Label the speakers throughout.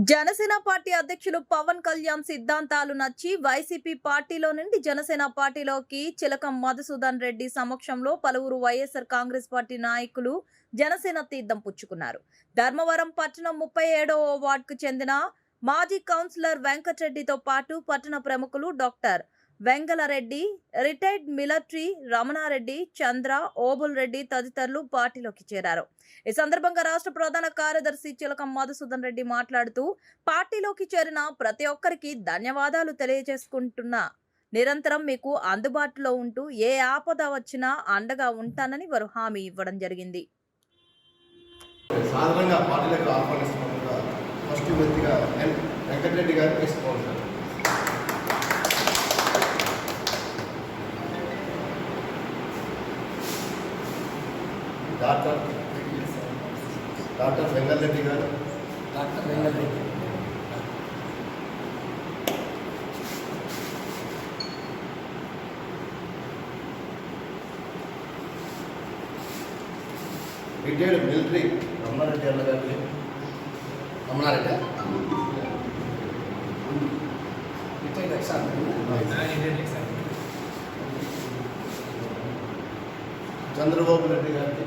Speaker 1: Janasena party అధ్యక్షులు పవన్ కళ్యాణ్ సిద్ధాంతాలు నచ్చి వైసీపీ పార్టీలో నుండి జనసేన పార్టీలోకి చిలకం మధుసూదన్ రెడ్డి సమక్షంలో పలువురు వైఎస్ఆర్ కాంగ్రెస్ పార్టీ నాయకులు జనసేన తీర్థం పుచ్చుకున్నారు. ధర్మవరం పట్టణం 37వ వార్డుకు చెందిన మాజీ కౌన్సిలర్ వెంకటరెడ్డితో పాటు పట్టణ ప్రముఖులు doctor Vengala Reddy, retired military Ramana Reddy, Chandra, Obul Reddy తదితరులు పార్టీలోకి చేరారు. ఈ సందర్భంగా రాష్ట్ర ప్రధాన కార్యదర్శి చిలకం మధుసూదన్ రెడ్డి మాట్లాడుతూ పార్టీలోకి చేరిన ప్రతి ఒక్కరికి ధన్యవాదాలు తెలియజేసుకుంటున్నా. నిరంతరం మీకు అందుబాటులో ఉంటూ ఏ ఆపద వచ్చినా అండగా ఉంటానని వారు హామీ ఇవ్వడం జరిగింది.
Speaker 2: సాధారణంగా పార్టీలకు ఆహ్వానిస్తున్నట్టుగా ఫస్ట్ వ్యక్తిగా వెంకటరెడ్డి గారు తీసుకోవాలి. డాక్టర్ వెంగళరెడ్డి గారు, రిటైర్డ్ మిలిటరీ రమణారెడ్డి అన్న గారికి, చంద్రబాబు రెడ్డి గారికి,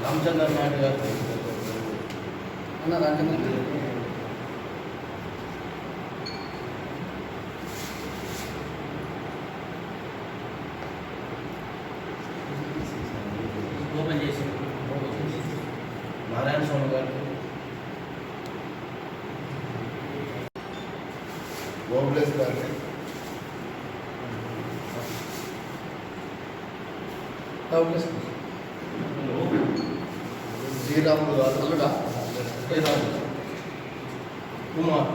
Speaker 2: రామచంద్ర నాయుడు గారికి, నారాయణ స్వామి గారికి, ఓబ్లేస్ గారికి, శ్రీరాములు గారు, శ్రీరాములు కుమార్,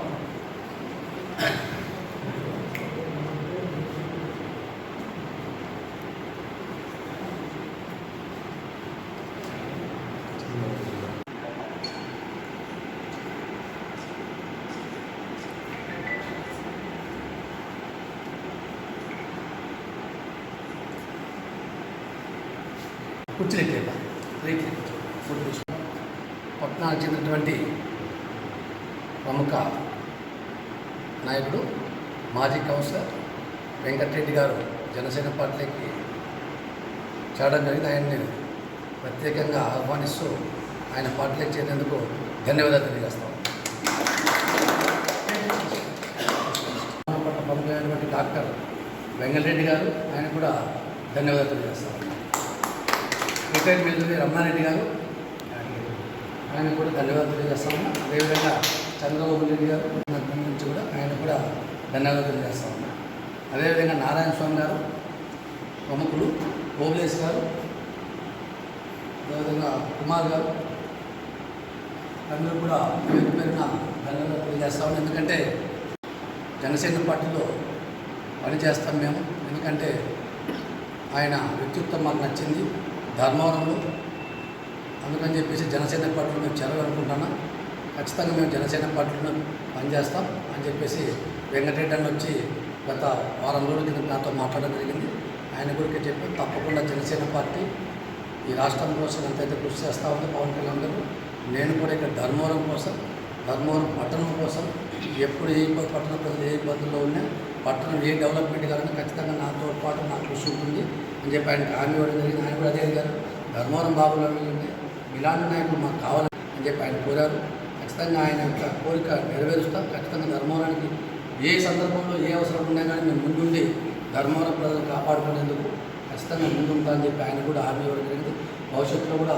Speaker 3: పట్టణానికి చెందినటువంటి ప్రముఖ నాయకుడు మాజీ కౌన్సిలర్ వెంకటరెడ్డి గారు జనసేన పార్టీకి చేరడం జరిగింది. ఆయన్ని ప్రత్యేకంగా ఆహ్వానిస్తూ ఆయన పార్టీలోకి చేరేందుకు ధన్యవాదాలు తెలియజేస్తాం. ప్రముఖమైనటువంటి డాక్టర్ వెంగళరెడ్డి గారు, ఆయన కూడా ధన్యవాదాలు తెలియజేస్తాం. రిటైర్డ్ మిలిటరీ రమణారెడ్డి గారు, ఆయన కూడా ధన్యవాదాలు తెలియజేస్తాము. అదేవిధంగా చంద్రబాబు రెడ్డి గారు నుంచి కూడా ఆయన కూడా ధన్యవాదాలు తెలియజేస్తాము. అదేవిధంగా నారాయణ స్వామి గారు, ప్రముఖులు ఓబ్లేస్ గారు, అదేవిధంగా కుమార్ గారు, అందరూ కూడా పేరు పేరున ధన్యవాదాలు తెలియజేస్తాము. ఎందుకంటే జనసేన పార్టీలో పనిచేస్తాం మేము. ఎందుకంటే ఆయన వ్యక్తిత్వం మాకు నచ్చింది ధర్మవరంలో. అందుకని చెప్పేసి జనసేన పార్టీలో మేము చేరాలనుకుంటున్నాం. ఖచ్చితంగా మేము జనసేన పార్టీలో పనిచేస్తాం అని చెప్పేసి వెంకటరెడ్డి అని వచ్చి గత వారం రోజుల కింద నాతో మాట్లాడడం జరిగింది. ఆయన గురించి చెప్పి తప్పకుండా జనసేన పార్టీ ఈ రాష్ట్రం కోసం ఎంతైతే కృషి చేస్తూ ఉంది పవన్ కళ్యాణ్ గారు, నేను కూడా ఇక్కడ ధర్మవరం కోసం, ధర్మవరం పట్టణం కోసం ఎప్పుడు ఏ పట్టణ ప్రజలు ఏ ఇబ్బందుల్లో ఉన్నా పట్టణం ఏ డెవలప్మెంట్ కావాలని ఖచ్చితంగా నాతో పాటు నాకు కృషి ఉంటుంది అని చెప్పి ఆయనకు హామీ ఇవ్వడం జరిగింది. ఆయన కూడా అదే గారు ధర్మవరం బాబులు ఉంటే ఇలాంటి నాయకులు మాకు కావాలని అని చెప్పి ఆయన కోరారు. ఖచ్చితంగా ఆయన యొక్క కోరిక నెరవేరుస్తాం. ఖచ్చితంగా ధర్మవరానికి ఏ సందర్భంలో ఏ అవసరం ఉన్నా కానీ మేము ముందుండి ధర్మవరం ప్రజలు కాపాడుకునేందుకు ఖచ్చితంగా ముందుంటామని చెప్పి ఆయన కూడా హామీ ఇవ్వడం జరిగింది. భవిష్యత్తులో కూడా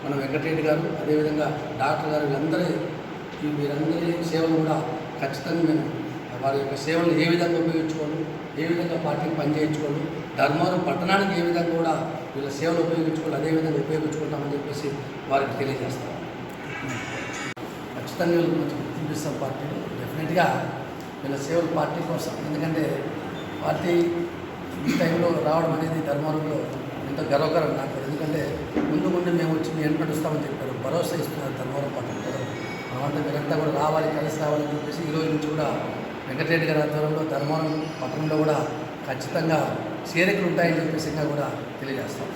Speaker 3: మన వెంకటరెడ్డి గారు, అదేవిధంగా డాక్టర్ గారు, వీరందరి సేవలు కూడా ఖచ్చితంగా మేము వారి యొక్క సేవలు ఏ విధంగా ఉపయోగించుకోవాలి, ఏ విధంగా పార్టీకి పనిచేయించుకోవాలి, ధర్మవరం పట్టణానికి ఏ విధంగా కూడా వీళ్ళ సేవలు ఉపయోగించుకోవాలి, అదేవిధంగా ఉపయోగించుకుంటామని చెప్పేసి వారికి తెలియజేస్తాం. ఖచ్చితంగా వీళ్ళు కొంచెం గుర్తింపిస్తాం పార్టీలో. డెఫినెట్గా వీళ్ళ సేవలు పార్టీ కోసం. ఎందుకంటే పార్టీ ఈ టైంలో రావడం అనేది ధర్మవరంలో ఎంతో గర్వకరం నాకు. ఎందుకంటే ముందు మేము వచ్చి మేము నడుస్తామని చెప్పారు, భరోసా ఇస్తున్నారు ధర్మవరం పట్టణం ప్రజలు. మనమంతా మీరంతా కూడా రావాలి, కలిసి రావాలని చెప్పేసి ఈరోజు నుంచి కూడా వెంకటరెడ్డి గారి ఆధ్వర్యంలో ధర్మవరం పట్టణంలో కూడా ఖచ్చితంగా చేరికలు ఉంటాయని చెప్పేసి కూడా తెలియజేస్తాం.